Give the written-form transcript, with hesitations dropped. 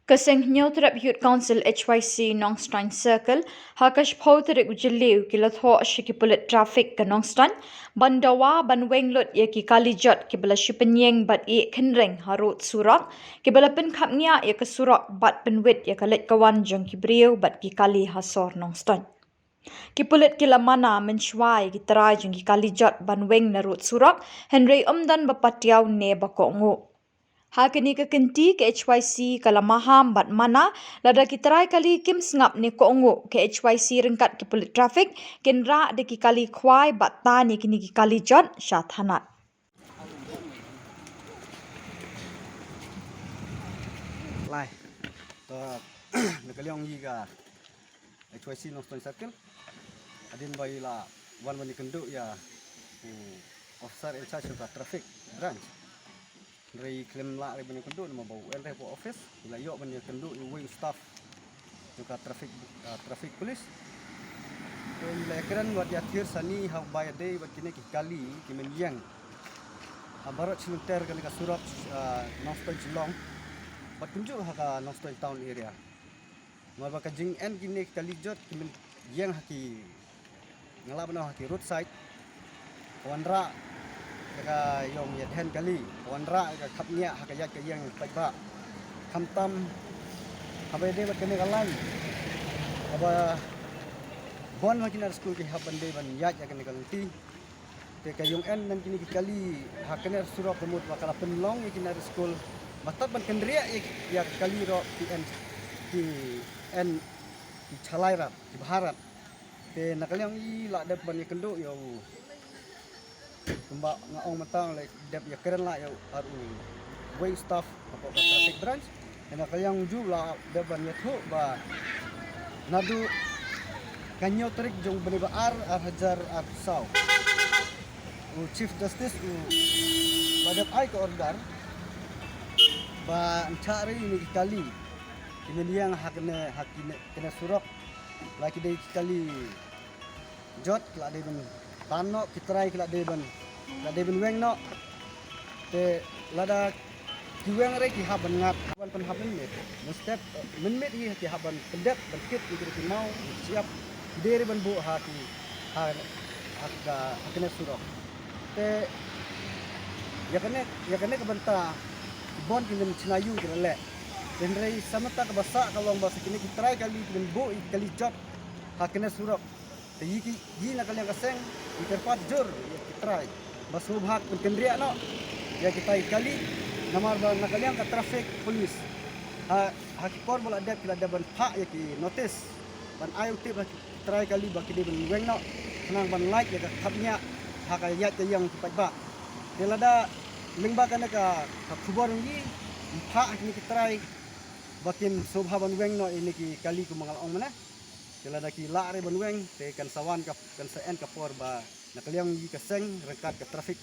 Kaseng Nyothrap Youth Council HYC Nongstein Circle, Hakash Potrik Ujiliu, Kilatho Shikipulit Traffic Kanongstein, Bandawa Banwenglot Yaki Kalijot, Kibala Shipenyeng Bat E Kenring Harut Surak, Kibala Pen Kapnya Yakasurak Bat Penwit Yakalet Kawan Jong Kibriu Bat Kikali Hasor Nongstein. Kipulit kila mana mensyuai gitarai jeng Kalijot Banweng Narut Surak, Henry Omdan Bapatiaw Ne Bakongo. Hakini ke kenti ke HYC kala maham bat mana lada kitarai kali kim sengap ni kongo ke HYC rengkat ke pulit trafik kenra de ki kali kwai bat tani kini ki kali jot syathanat. Lai, to nakaliong yiga HYC Nongstein Circle. Adin bayi la wan wani kendu ya officer in charge of the traffic branch. Dari klaim la dari banyak kendu nama bau LRF office. Bila yok banyak kendu wing staff juga traffic police. Bila keren buat yatir sani hak bayar day buat kini kali kimenyang. Abarat cilunter kali kasurat Nongstein Cilong. Buat kunjuk hak Nongstein town area. Mabak kajing en kini kali jot kimenyang haki ngalap no haki roadside. Wanra ka yong yat hen kali wanra ka khapnya hakayat ka yang paiba khamtam habede bat kene kalai aba bon makinar school ki habande ban yat ya kene kalti te ka yong en nan kini kali hakene surok remut bakala penlong ikinar school matat ban kendria ya kali ro ki en ki chalaira ki bharat te nakalyang i la dep ban kendo yo Kumba ngaong matang like dep ya keren la ya aru way staff apa traffic branch ena kayang jula dep ban ya thu ba nadu kanyo trik jong bani ba ar hajar ar saw chief justice badap ai ko order ba cari ini kali ini yang hakne kena surak lagi dei kali jot la dei ban tanok kitrai kala dei ban weng no te lada kiweng re ki haban ngat ban pen haban met step minmet hi haban pendep ban kit ki mau siap dere ban bu hati hakne surok te ya kene ke banta bon kinen cinayu kele den rei samata ke basa kalau basa kini kitrai kali ben bu kali jot hakne surok te yi na kali kaseng iterpat jur kitrai bas mubhak kendria no ya kita kali namar ba nakaliang ka traffic police hakikor bola ada kila ban pak ya ki notice ban ayo tip kitrai kali ba kidi ban weng no senang ban like ya ka khapnya hakayat yang kipat ba delada lingba kana ka khubor ngi pak ni kitrai bakin sobha ban weng no ini ki kali ku mangal ong mana delada ki la re ban weng te kan sawan ka kan sen ka por ba nakaliang yi kaseng rekat ke traffic